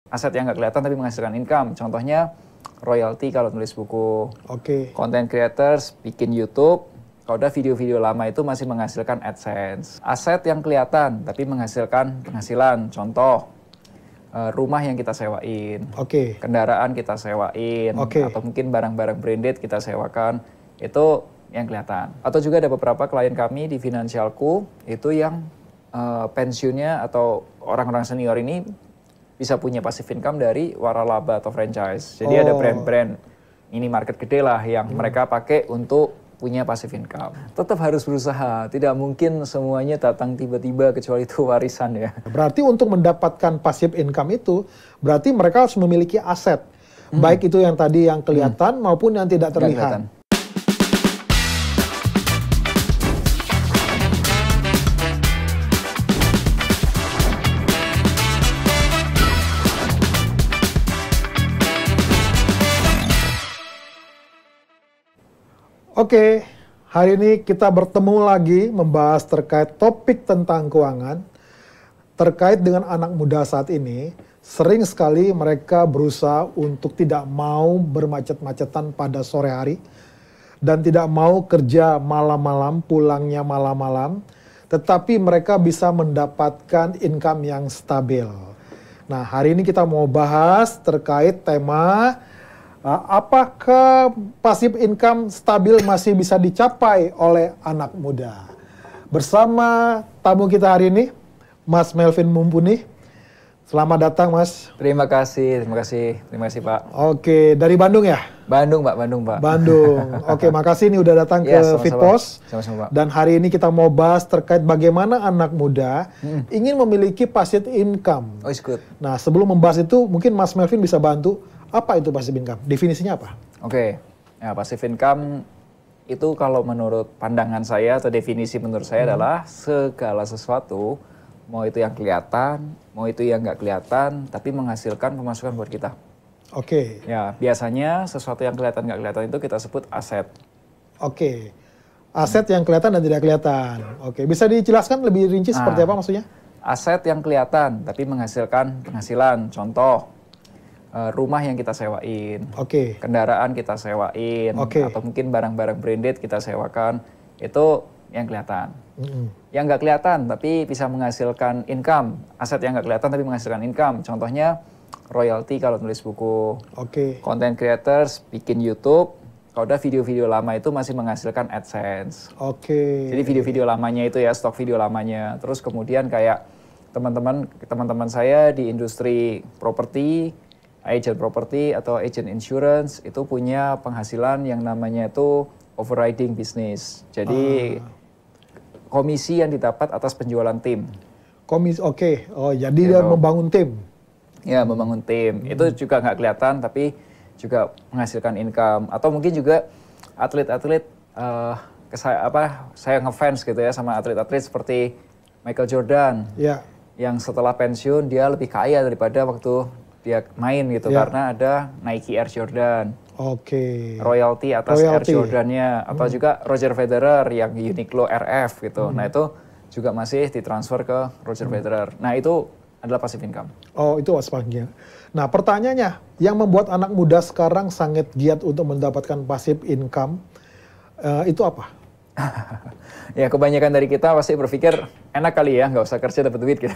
aset yang nggak kelihatan tapi menghasilkan income. Contohnya royalti kalau nulis buku. Content creators bikin YouTube. Kalau udah video-video lama itu masih menghasilkan AdSense. Aset yang kelihatan tapi menghasilkan penghasilan. Contoh, rumah yang kita sewain, kendaraan kita sewain, atau mungkin barang-barang branded kita sewakan, itu yang kelihatan. Atau juga ada beberapa klien kami di Finansialku, itu yang pensiunnya atau orang-orang senior ini bisa punya passive income dari waralaba atau franchise. Jadi ada brand-brand ini market gede lah yang mereka pakai untuk punya passive income. Tetap harus berusaha, tidak mungkin semuanya datang tiba-tiba kecuali itu warisan ya. Berarti untuk mendapatkan passive income itu, berarti mereka harus memiliki aset. Baik itu yang tadi yang kelihatan maupun yang tidak terlihat. Oke, hari ini kita bertemu lagi membahas terkait topik tentang keuangan. Terkait dengan anak muda saat ini, sering sekali mereka berusaha untuk tidak mau bermacet-macetan pada sore hari dan tidak mau kerja malam-malam, pulangnya malam-malam, tetapi mereka bisa mendapatkan income yang stabil. Nah, hari ini kita mau bahas terkait tema apakah passive income stabil masih bisa dicapai oleh anak muda? Bersama tamu kita hari ini, Mas Melvin Mumpuni. Selamat datang, Mas. Terima kasih Pak. Oke, dari Bandung ya? Bandung Pak. Bandung. Oke, makasih ini udah datang ke Fitpos. Sama-sama, Pak. Dan hari ini kita mau bahas terkait bagaimana anak muda ingin memiliki passive income. Oh, is good. Nah, sebelum membahas itu, mungkin Mas Melvin bisa bantu. Apa itu passive income? Definisinya apa? Oke, ya, passive income itu kalau menurut pandangan saya atau definisi menurut saya adalah segala sesuatu, mau itu yang kelihatan, mau itu yang nggak kelihatan, tapi menghasilkan pemasukan buat kita. Oke. Ya, biasanya sesuatu yang kelihatan nggak kelihatan itu kita sebut aset. Oke. Aset yang kelihatan dan tidak kelihatan. Oke, bisa dijelaskan lebih rinci seperti apa maksudnya? Aset yang kelihatan tapi menghasilkan penghasilan. Contoh, rumah yang kita sewain, kendaraan kita sewain, atau mungkin barang-barang branded kita sewakan, itu yang kelihatan. Yang nggak kelihatan tapi bisa menghasilkan income, aset yang nggak kelihatan tapi menghasilkan income. Contohnya royalti kalau nulis buku, content creators bikin YouTube, kalau udah video-video lama itu masih menghasilkan AdSense. Jadi video-video lamanya itu ya, stok video lamanya. Terus kemudian kayak teman-teman saya di industri properti, agent property atau agent insurance itu punya penghasilan yang namanya itu overriding business. Jadi komisi yang didapat atas penjualan tim. Jadi dia membangun tim. Ya, membangun tim. Itu juga nggak kelihatan tapi juga menghasilkan income. Atau mungkin juga atlet-atlet saya ngefans gitu ya sama atlet-atlet seperti Michael Jordan. Yang setelah pensiun dia lebih kaya daripada waktu dia main gitu karena ada Nike Air Jordan, royalty atas Air Jordan-nya, atau juga Roger Federer yang Uniqlo RF gitu. Nah itu juga masih ditransfer ke Roger Federer. Nah itu adalah passive income. Oh, itu passive. Nah pertanyaannya, yang membuat anak muda sekarang sangat giat untuk mendapatkan passive income itu apa? Ya kebanyakan dari kita pasti berpikir enak kali ya, nggak usah kerja dapat duit gitu.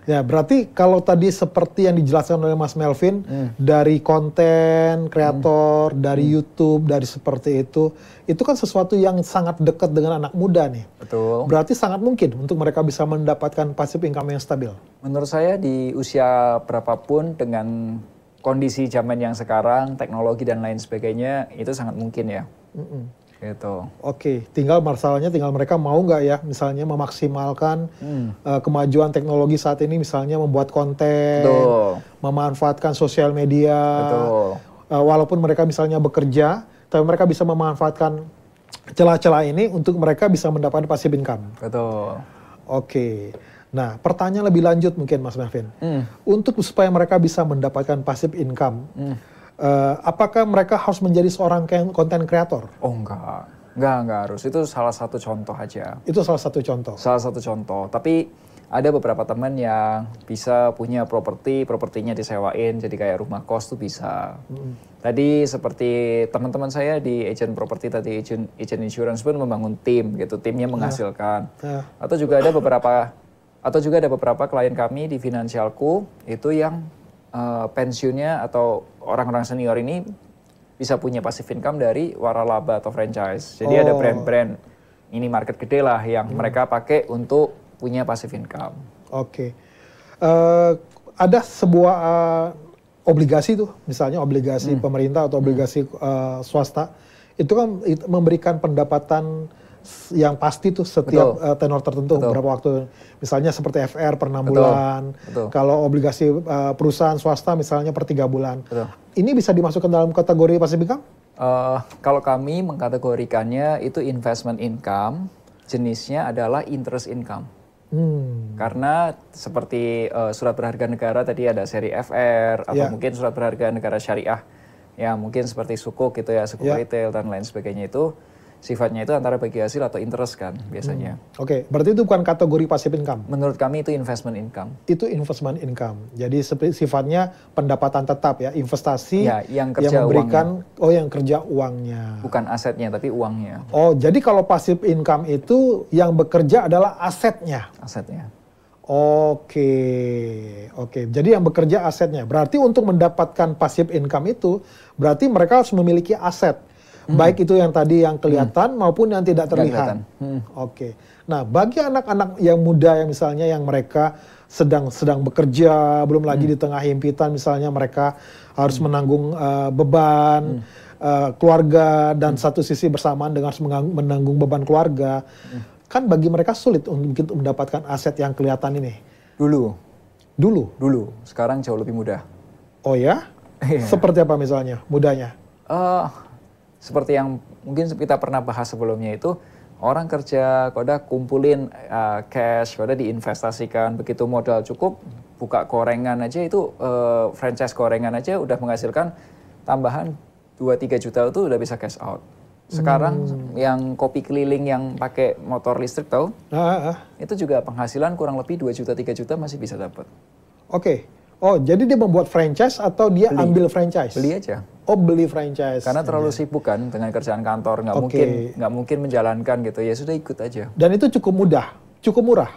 Ya, berarti kalau tadi seperti yang dijelaskan oleh Mas Melvin, dari konten kreator, dari YouTube, dari seperti itu kan sesuatu yang sangat dekat dengan anak muda nih. Betul. Berarti sangat mungkin untuk mereka bisa mendapatkan passive income yang stabil. Menurut saya di usia berapapun dengan kondisi zaman yang sekarang, teknologi dan lain sebagainya, itu sangat mungkin ya. Gitu. Tinggal masalahnya mereka mau nggak ya misalnya memaksimalkan kemajuan teknologi saat ini, misalnya membuat konten, memanfaatkan sosial media, walaupun mereka misalnya bekerja, tapi mereka bisa memanfaatkan celah-celah ini untuk mereka bisa mendapatkan passive income. Nah, pertanyaan lebih lanjut mungkin Mas Melvin, untuk supaya mereka bisa mendapatkan passive income, apakah mereka harus menjadi seorang konten kreator? Oh enggak harus. Itu salah satu contoh aja. Itu salah satu contoh. Salah satu contoh. Tapi ada beberapa teman yang bisa punya propertinya disewain, jadi kayak rumah kos tuh bisa. Tadi seperti teman-teman saya di agent properti tadi, agent insurance pun membangun tim gitu, timnya menghasilkan. Atau juga ada beberapa klien kami di Finansialku itu yang pensiunnya atau orang-orang senior ini bisa punya passive income dari waralaba atau franchise. Jadi ada brand-brand ini market gede lah yang mereka pakai untuk punya passive income. Oke. Ada sebuah obligasi tuh, misalnya obligasi pemerintah atau obligasi swasta, itu kan memberikan pendapatan yang pasti tuh setiap tenor tertentu, berapa waktu. Misalnya seperti FR per 6 bulan. Kalau obligasi perusahaan swasta misalnya per 3 bulan. Ini bisa dimasukkan dalam kategori passive income? Kalau kami mengkategorikannya itu investment income, jenisnya adalah interest income. Karena seperti surat berharga negara tadi ada seri FR atau mungkin surat berharga negara syariah, ya mungkin seperti sukuk gitu ya, sukuk retail dan lain sebagainya, itu sifatnya itu antara bagi hasil atau interest kan biasanya. Oke, berarti itu bukan kategori passive income? Menurut kami itu investment income. Itu investment income. Jadi sifatnya pendapatan tetap ya, investasi yang kerja yang memberikan uangnya. yang kerja uangnya. Bukan asetnya tapi uangnya. Oh, jadi kalau passive income itu yang bekerja adalah asetnya. Asetnya. Oke. Jadi yang bekerja asetnya. Berarti untuk mendapatkan passive income itu berarti mereka harus memiliki aset. Baik itu yang tadi yang kelihatan maupun yang tidak terlihat. Oke. Nah, bagi anak-anak yang muda yang misalnya yang mereka sedang bekerja, belum lagi di tengah himpitan misalnya mereka harus menanggung beban keluarga dan satu sisi bersamaan dengan harus menanggung beban keluarga. Kan bagi mereka sulit untuk mendapatkan aset yang kelihatan ini. Dulu. Sekarang jauh lebih mudah. Oh ya? Seperti apa misalnya mudahnya? Seperti yang mungkin kita pernah bahas sebelumnya itu, orang kerja, koda kumpulin cash, koda diinvestasikan, begitu modal cukup, buka gorengan aja itu, franchise gorengan aja udah menghasilkan tambahan 2-3 juta itu udah bisa cash out. Sekarang yang kopi keliling yang pakai motor listrik tahu? Itu juga penghasilan kurang lebih 2 juta, 3 juta masih bisa dapat. Oke. Oh, jadi dia membuat franchise atau dia ambil franchise? Beli aja. Oh, beli franchise. Karena terlalu sibuk kan dengan kerjaan kantor, nggak mungkin menjalankan gitu. Ya sudah ikut aja. Dan itu cukup mudah, cukup murah.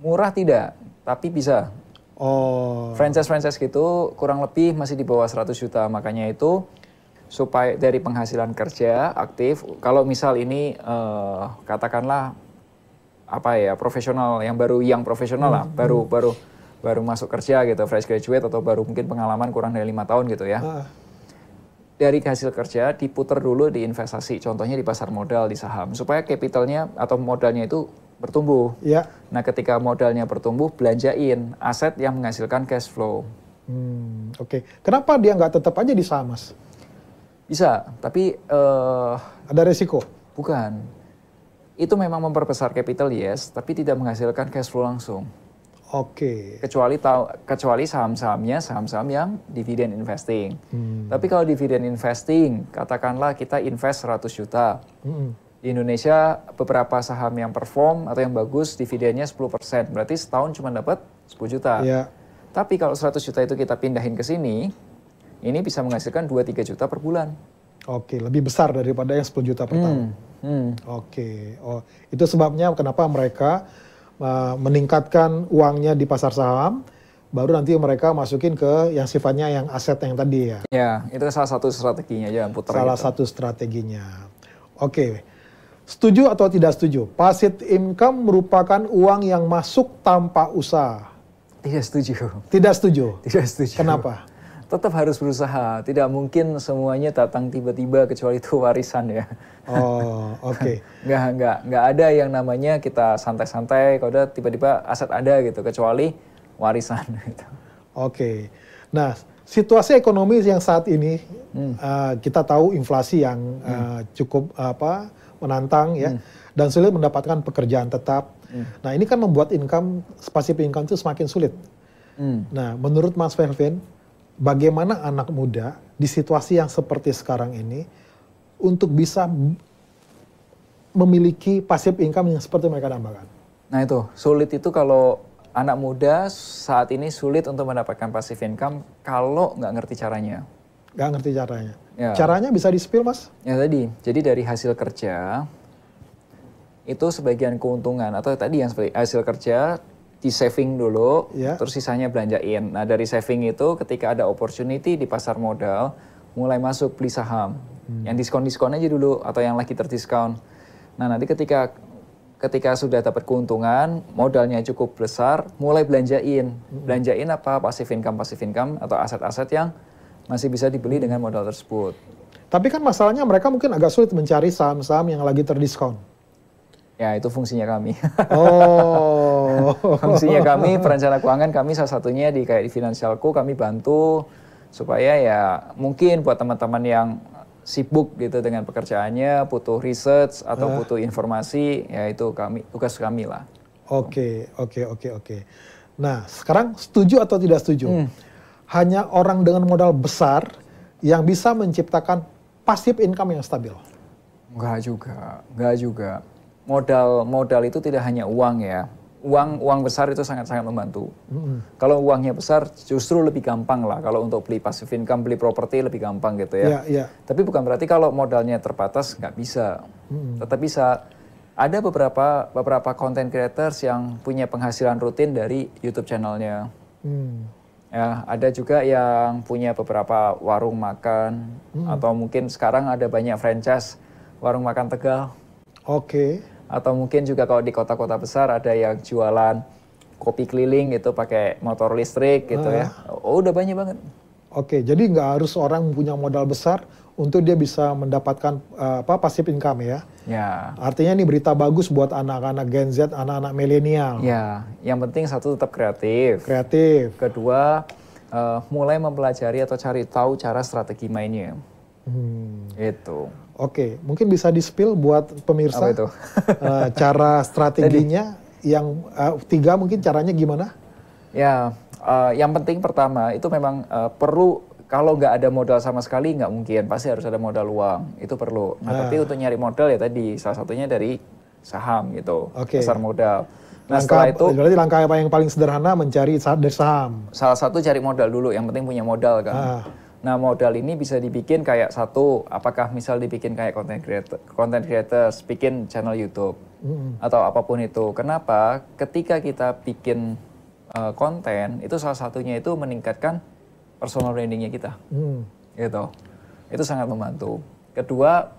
Murah tidak, tapi bisa. Oh. Franchise gitu kurang lebih masih di bawah 100 juta. Makanya itu supaya dari penghasilan kerja aktif, kalau misal ini katakanlah apa ya, profesional yang profesional lah, baru masuk kerja gitu, fresh graduate atau baru mungkin pengalaman kurang dari 5 tahun gitu ya. Dari hasil kerja diputar dulu di investasi, contohnya di pasar modal, di saham, supaya capitalnya atau modalnya itu bertumbuh. Nah, ketika modalnya bertumbuh, belanjain aset yang menghasilkan cash flow. Oke. Kenapa dia nggak tetap aja di saham, Mas? Bisa, tapi ada resiko? Bukan. Itu memang memperbesar capital, yes, tapi tidak menghasilkan cash flow langsung. Oke. Kecuali saham-sahamnya saham-saham yang dividen investing. Tapi kalau dividen investing, katakanlah kita invest 100 juta. Di Indonesia beberapa saham yang perform atau yang bagus dividennya 10%. Berarti setahun cuma dapat 10 juta. Tapi kalau 100 juta itu kita pindahin ke sini, ini bisa menghasilkan 2-3 juta per bulan. Oke, lebih besar daripada yang 10 juta per tahun. Oke. Oh, itu sebabnya kenapa mereka meningkatkan uangnya di pasar saham, baru nanti mereka masukin ke yang sifatnya yang aset yang tadi ya. Ya, itu salah satu strateginya aja, putar. Salah satu strateginya. Oke. Setuju atau tidak setuju? Passive income merupakan uang yang masuk tanpa usaha. Tidak setuju. Tidak setuju? Tidak setuju. Kenapa? Tetap harus berusaha. Tidak mungkin semuanya datang tiba-tiba kecuali itu warisan ya. Oh, oke. Nggak ada yang namanya kita santai-santai, kalau tiba-tiba aset ada gitu, kecuali warisan gitu. Oke. Nah, situasi ekonomi yang saat ini, kita tahu inflasi yang cukup menantang ya, dan sulit mendapatkan pekerjaan tetap. Nah, ini kan membuat passive income itu semakin sulit. Nah, menurut Mas Melvin, bagaimana anak muda di situasi yang seperti sekarang ini untuk bisa memiliki passive income yang seperti mereka dambakan? Nah itu, sulit itu kalau anak muda saat ini sulit untuk mendapatkan passive income kalau nggak ngerti caranya. Nggak ngerti caranya. Ya. Caranya bisa di-spill, Mas? Ya tadi, jadi dari hasil kerja, itu sebagian keuntungan, atau tadi yang seperti hasil kerja, di-saving dulu, terus sisanya belanjain. Nah dari saving itu ketika ada opportunity di pasar modal, mulai masuk beli saham. Yang diskon-diskon aja dulu, atau yang lagi terdiskon. Nah nanti ketika sudah dapat keuntungan, modalnya cukup besar, mulai belanjain. Belanjain apa? Passive income, atau aset-aset yang masih bisa dibeli dengan modal tersebut. Tapi kan masalahnya mereka mungkin agak sulit mencari saham-saham yang lagi terdiskon. Ya, itu fungsinya kami. Oh. Fungsinya kami, perencana keuangan kami salah satunya di Finansialku, kami bantu supaya ya mungkin buat teman-teman yang sibuk gitu dengan pekerjaannya, butuh research atau butuh informasi, ya itu tugas kami lah. Oke. Nah, sekarang setuju atau tidak setuju? Hanya orang dengan modal besar yang bisa menciptakan passive income yang stabil. Enggak juga. Modal itu tidak hanya uang ya. Uang besar itu sangat-sangat membantu. Kalau uangnya besar justru lebih gampang lah. Kalau untuk beli passive income, beli properti lebih gampang gitu ya. Tapi bukan berarti kalau modalnya terbatas nggak bisa. Tetap bisa. Ada beberapa content creators yang punya penghasilan rutin dari YouTube channelnya. Ya, ada juga yang punya beberapa warung makan, atau mungkin sekarang ada banyak franchise warung makan Tegal. Atau mungkin juga kalau di kota-kota besar ada yang jualan kopi keliling gitu pakai motor listrik gitu ya. Oh, udah banyak banget. Jadi nggak harus orang punya modal besar untuk dia bisa mendapatkan passive income ya. Artinya ini berita bagus buat anak-anak Gen Z, anak-anak milenial. Ya, yang penting satu tetap kreatif. Kedua, mulai mempelajari atau cari tahu cara strategi mainnya. Itu. Mungkin bisa di-spill buat pemirsa. Apa itu? Cara strateginya yang 3 mungkin caranya gimana? Ya, yang penting pertama itu memang perlu. Kalau nggak ada modal sama sekali nggak mungkin, pasti harus ada modal uang, itu perlu. Nah tapi untuk nyari modal ya tadi, salah satunya dari saham gitu, pasar modal. Nah setelah itu, berarti langkah apa yang paling sederhana mencari dari saham? Salah satu cari modal dulu, yang penting punya modal kan. Nah modal ini bisa dibikin kayak apakah misal dibikin kayak content creators, bikin channel YouTube, atau apapun itu. Kenapa? Ketika kita bikin konten, itu salah satunya itu meningkatkan personal brandingnya kita, gitu. Itu sangat membantu. Kedua,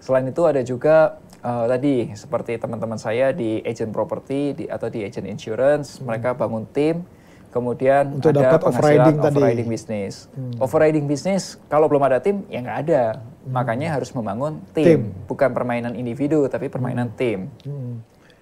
selain itu ada juga tadi seperti teman-teman saya di agent property atau di agent insurance, mereka bangun tim, kemudian untuk ada penghasilan overriding bisnis. Overriding bisnis kalau belum ada tim ya nggak ada, makanya harus membangun tim, bukan permainan individu tapi permainan tim.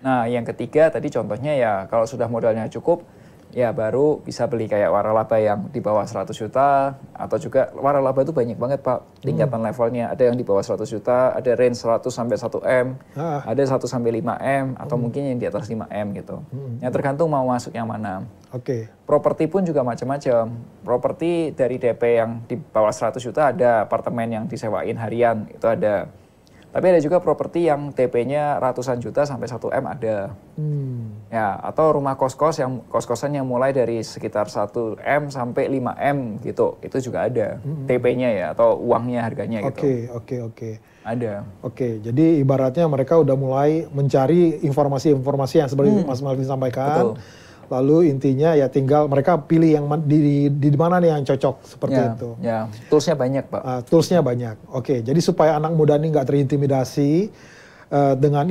Nah, yang ketiga tadi contohnya ya kalau sudah modalnya cukup, ya baru bisa beli kayak waralaba yang di bawah 100 juta, atau juga waralaba itu banyak banget Pak tingkatan levelnya. Ada yang di bawah 100 juta, ada range 100 sampai 1M, ada 1 sampai 5M, atau mungkin yang di atas 5M gitu. Yang tergantung mau masuk yang mana. Properti pun juga macam-macam. Properti dari DP yang di bawah 100 juta ada, apartemen yang disewain harian itu ada. Tapi ada juga properti yang DP-nya ratusan juta sampai 1M ada. Ya, atau rumah kos-kosan yang mulai dari sekitar 1M sampai 5M gitu. Itu juga ada. DP-nya ya, atau uangnya harganya gitu. Ada. Jadi ibaratnya mereka udah mulai mencari informasi-informasi yang seperti Mas Malvin sampaikan. Lalu intinya ya tinggal mereka pilih yang di mana nih yang cocok seperti itu. Ya, toolsnya banyak Pak. Toolsnya banyak. Jadi supaya anak muda ini nggak terintimidasi dengan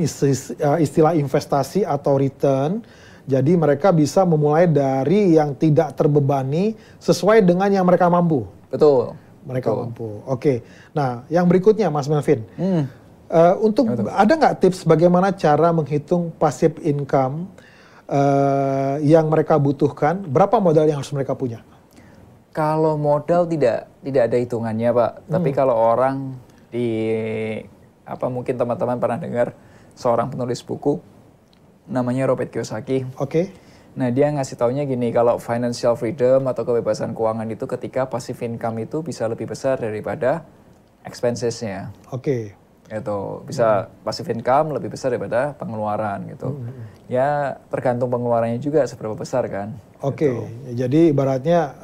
istilah investasi atau return, jadi mereka bisa memulai dari yang tidak terbebani sesuai dengan yang mereka mampu. Betul. Mereka mampu. Nah, yang berikutnya Mas Melvin, ada nggak tips bagaimana cara menghitung passive income yang mereka butuhkan, berapa modal yang harus mereka punya? Kalau modal tidak ada hitungannya Pak, tapi kalau orang mungkin teman-teman pernah dengar seorang penulis buku namanya Robert Kiyosaki. Nah dia ngasih taunya gini, kalau financial freedom atau kebebasan keuangan itu ketika passive income itu bisa lebih besar daripada expenses-nya. Itu bisa passive income lebih besar daripada pengeluaran gitu. Ya tergantung pengeluarannya juga seberapa besar kan. Oke, gitu. Jadi ibaratnya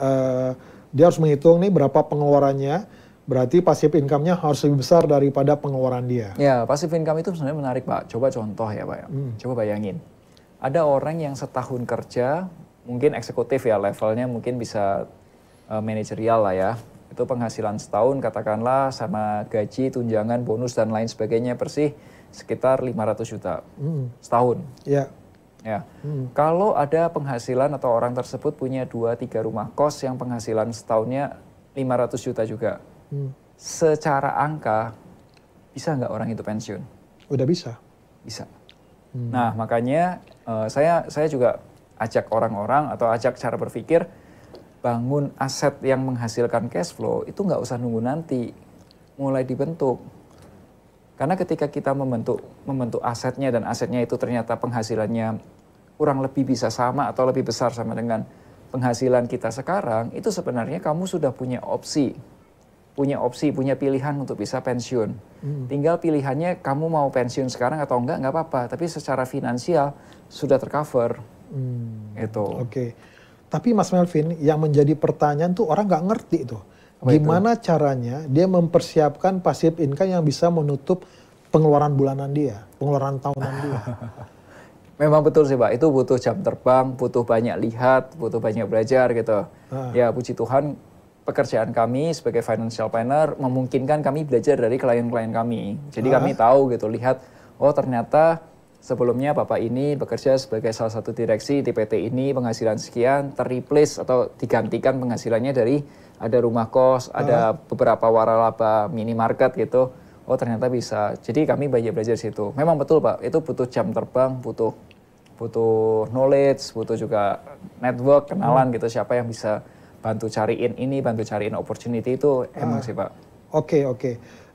dia harus menghitung nih berapa pengeluarannya, berarti passive income-nya harus lebih besar daripada pengeluaran dia. Ya, passive income itu sebenarnya menarik Pak. Coba contoh ya Pak. Coba bayangin. Ada orang yang setahun kerja, mungkin eksekutif ya levelnya mungkin bisa manajerial lah ya. Itu penghasilan setahun katakanlah sama gaji, tunjangan, bonus dan lain sebagainya bersih sekitar 500 juta setahun. Ya. Ya. Kalau ada penghasilan atau orang tersebut punya 2-3 rumah kos yang penghasilan setahunnya 500 juta juga. Secara angka bisa nggak orang itu pensiun? Udah bisa. Bisa. Nah makanya saya juga ajak orang-orang atau ajak cara berpikir bangun aset yang menghasilkan cash flow itu nggak usah nunggu nanti mulai dibentuk. Karena ketika kita membentuk asetnya dan asetnya itu ternyata penghasilannya kurang lebih bisa sama atau lebih besar sama dengan penghasilan kita sekarang, itu sebenarnya kamu sudah punya pilihan untuk bisa pensiun. Tinggal pilihannya kamu mau pensiun sekarang atau enggak apa-apa, tapi secara finansial sudah tercover. Itu. Oke. Tapi Mas Melvin, yang menjadi pertanyaan tuh orang nggak ngerti tuh. Gimana caranya dia mempersiapkan passive income yang bisa menutup pengeluaran bulanan dia, pengeluaran tahunan dia. Memang betul sih Pak, itu butuh jam terbang, butuh banyak lihat, butuh banyak belajar gitu. Ya puji Tuhan pekerjaan kami sebagai financial planner memungkinkan kami belajar dari klien-klien kami. Jadi kami tahu gitu, lihat, oh ternyata sebelumnya Bapak ini bekerja sebagai salah satu direksi di PT ini, penghasilan sekian, terreplace atau digantikan penghasilannya dari ada rumah kos, ada beberapa waralaba minimarket gitu. Oh ternyata bisa. Jadi kami banyak belajar situ. Memang betul Pak, itu butuh jam terbang, butuh knowledge, butuh juga network, kenalan gitu, siapa yang bisa bantu cariin ini, bantu cariin opportunity itu emang sih Pak. Oke.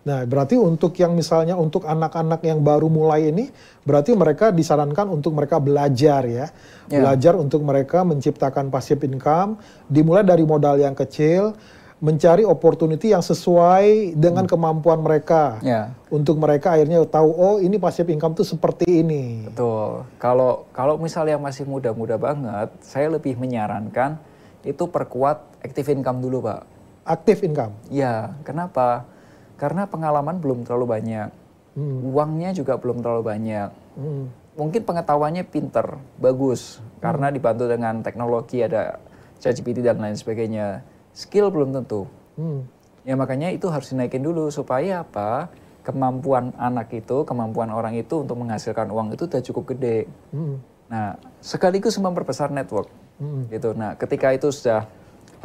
Nah, berarti untuk yang misalnya untuk anak-anak yang baru mulai ini, berarti mereka disarankan untuk mereka belajar ya. Belajar untuk mereka menciptakan passive income, dimulai dari modal yang kecil, mencari opportunity yang sesuai dengan kemampuan mereka. Untuk mereka akhirnya tahu, oh ini passive income tuh seperti ini. Betul. Kalau misalnya masih muda-muda banget, saya lebih menyarankan itu perkuat active income dulu Pak. Active income? Ya, kenapa? Karena pengalaman belum terlalu banyak, uangnya juga belum terlalu banyak. Mungkin pengetahuannya pinter, bagus, karena dibantu dengan teknologi, ada ChatGPT dan lain sebagainya. Skill belum tentu. Ya makanya itu harus dinaikin dulu, supaya apa? Kemampuan anak itu, kemampuan orang itu untuk menghasilkan uang itu udah cukup gede. Nah, sekaligus memperbesar network. Gitu. Nah, ketika itu sudah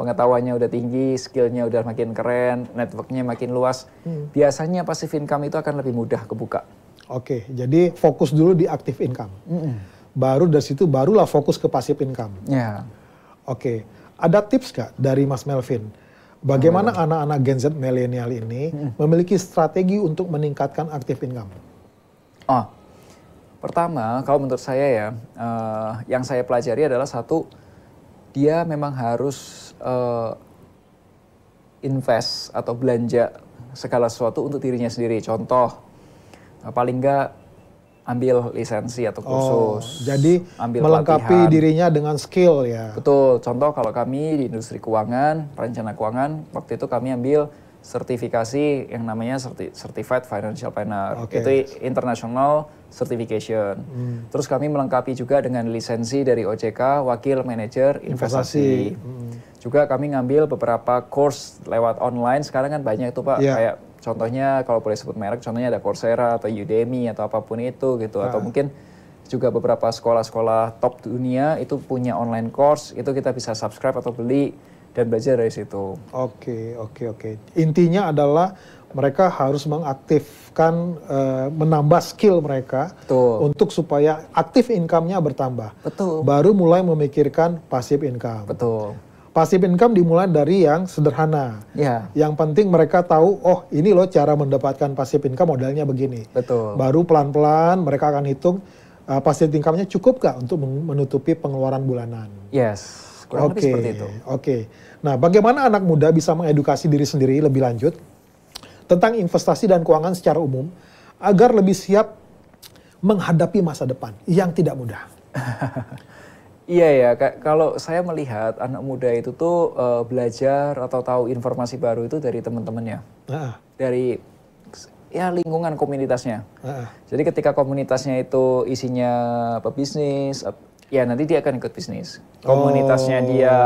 pengetahuannya udah tinggi, skillnya udah makin keren, networknya makin luas, biasanya passive income itu akan lebih mudah kebuka. Oke, jadi fokus dulu di active income. Baru dari situ barulah fokus ke passive income. Oke, ada tips gak dari Mas Melvin? Bagaimana anak-anak Gen Z milenial ini memiliki strategi untuk meningkatkan active income? Pertama, kalau menurut saya ya, yang saya pelajari adalah satu, dia memang harus invest atau belanja segala sesuatu untuk dirinya sendiri. Contoh, paling nggak ambil lisensi atau kursus. Jadi ambil melengkapi pelatihan dirinya dengan skill ya. Betul. Contoh kalau kami di industri keuangan, perencana keuangan, waktu itu kami ambil sertifikasi yang namanya Certified Financial Planner. Itu international certification. Terus kami melengkapi juga dengan lisensi dari OJK, Wakil Manajer Investasi. Juga kami ngambil beberapa course lewat online. Sekarang kan banyak itu Pak, kayak contohnya kalau boleh sebut merek, contohnya ada Coursera atau Udemy atau apapun itu gitu. Atau mungkin juga beberapa sekolah-sekolah top dunia itu punya online course, itu kita bisa subscribe atau beli dan belajar dari situ. Oke. Intinya adalah mereka harus mengaktifkan, menambah skill mereka untuk supaya aktif income-nya bertambah. Baru mulai memikirkan passive income. Passive income dimulai dari yang sederhana. Yang penting mereka tahu, oh ini loh cara mendapatkan passive income modalnya begini. Baru pelan-pelan mereka akan hitung passive income-nya cukup gak untuk menutupi pengeluaran bulanan. Kurang lebih seperti itu. Nah, bagaimana anak muda bisa mengedukasi diri sendiri lebih lanjut tentang investasi dan keuangan secara umum agar lebih siap menghadapi masa depan yang tidak mudah? Iya ya, kalau saya melihat anak muda itu tuh belajar atau tahu informasi baru itu dari teman-temannya, dari ya lingkungan komunitasnya. Jadi ketika komunitasnya itu isinya pebisnis, ya nanti dia akan ikut bisnis. Komunitasnya dia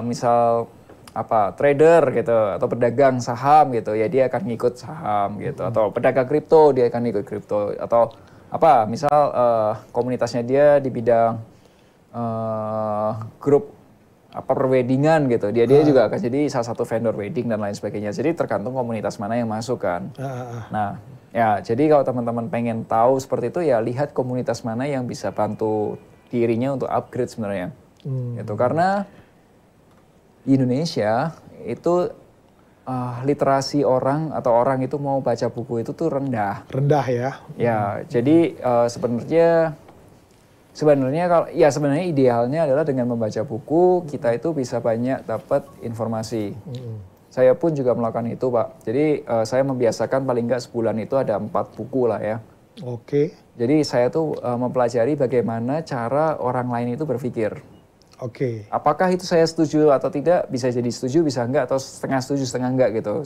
misal apa trader gitu atau pedagang saham gitu, ya dia akan ngikut saham gitu. Atau pedagang kripto dia akan ikut kripto. Atau apa misal komunitasnya dia di bidang grup apa perweddingan gitu, dia juga akan jadi salah satu vendor wedding dan lain sebagainya. Jadi tergantung komunitas mana yang masuk kan. Nah ya jadi kalau teman-teman pengen tahu seperti itu ya lihat komunitas mana yang bisa bantu dirinya untuk upgrade sebenarnya. Gitu karena di Indonesia itu literasi orang atau orang itu mau baca buku itu tuh rendah. Rendah ya. Ya jadi sebenarnya idealnya adalah dengan membaca buku kita itu bisa banyak dapat informasi. Saya pun juga melakukan itu Pak. Jadi saya membiasakan paling nggak sebulan itu ada 4 buku lah ya. Oke. Jadi saya tuh mempelajari bagaimana cara orang lain itu berpikir. Oke. Apakah itu saya setuju atau tidak? Bisa jadi setuju, bisa enggak, atau setengah setuju, setengah enggak gitu.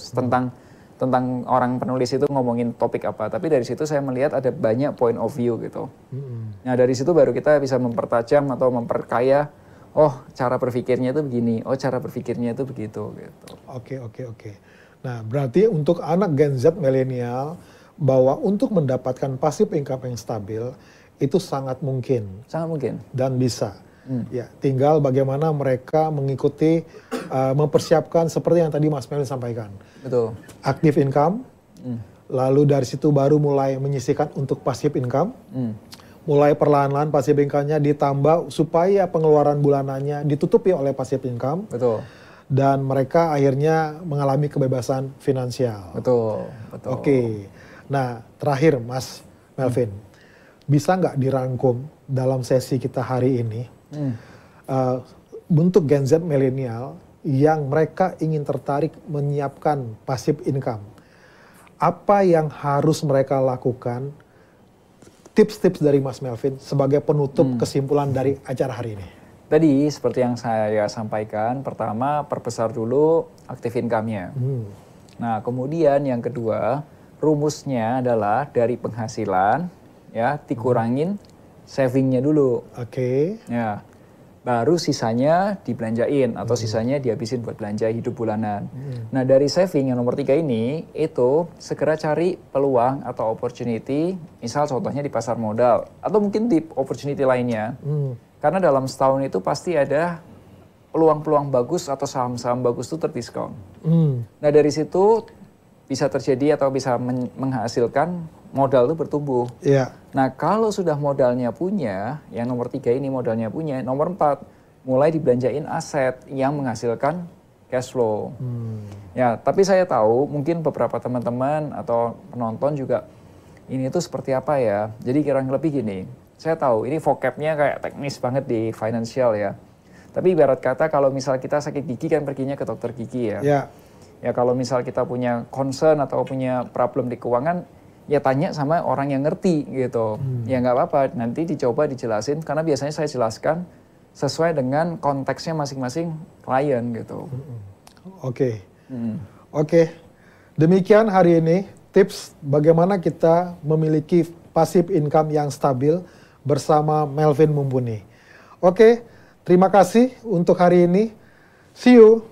Tentang orang penulis itu ngomongin topik apa, tapi dari situ saya melihat ada banyak point of view gitu. Nah dari situ baru kita bisa mempertajam atau memperkaya, oh cara berpikirnya itu begini, oh cara berpikirnya itu begitu gitu. Oke. Nah berarti untuk anak Gen Z milenial, bahwa untuk mendapatkan passive income yang stabil, itu sangat mungkin. Sangat mungkin. Dan bisa. Ya, tinggal bagaimana mereka mengikuti, mempersiapkan seperti yang tadi Mas Melvin sampaikan. Betul. Active income, lalu dari situ baru mulai menyisihkan untuk passive income. Mulai perlahan-lahan passive income-nya ditambah supaya pengeluaran bulanannya ditutupi oleh passive income. Betul. Dan mereka akhirnya mengalami kebebasan finansial. Betul. Oke. Nah, terakhir Mas Melvin, bisa nggak dirangkum dalam sesi kita hari ini? Untuk Gen Z milenial yang mereka ingin tertarik menyiapkan passive income, apa yang harus mereka lakukan? Tips-tips dari Mas Melvin sebagai penutup kesimpulan dari acara hari ini. Tadi seperti yang saya sampaikan, pertama perbesar dulu active income-nya. Nah kemudian yang kedua, rumusnya adalah dari penghasilan ya dikurangin savingnya dulu. Ya, baru sisanya dibelanjain atau sisanya dihabisin buat belanja hidup bulanan. Nah dari saving yang nomor 3 ini, itu segera cari peluang atau opportunity, misal contohnya di pasar modal atau mungkin di opportunity lainnya. Karena dalam setahun itu pasti ada peluang-peluang bagus atau saham-saham bagus itu terdiskon. Nah dari situ bisa terjadi atau bisa menghasilkan modal itu bertumbuh. Nah kalau sudah modalnya punya, yang nomor 3 ini modalnya punya, nomor 4 mulai dibelanjain aset yang menghasilkan cash flow. Ya, tapi saya tahu mungkin beberapa teman-teman atau penonton juga ini tuh seperti apa ya. Jadi kurang lebih gini, saya tahu ini vocabnya kayak teknis banget di financial ya. Tapi ibarat kata kalau misal kita sakit gigi kan perginya ke dokter gigi ya. Ya kalau misal kita punya concern atau punya problem di keuangan, ya tanya sama orang yang ngerti gitu. Ya nggak apa-apa, nanti dicoba dijelasin karena biasanya saya jelaskan sesuai dengan konteksnya masing-masing klien gitu. Oke. Demikian hari ini tips bagaimana kita memiliki passive income yang stabil bersama Melvin Mumpuni. Oke, terima kasih untuk hari ini. See you.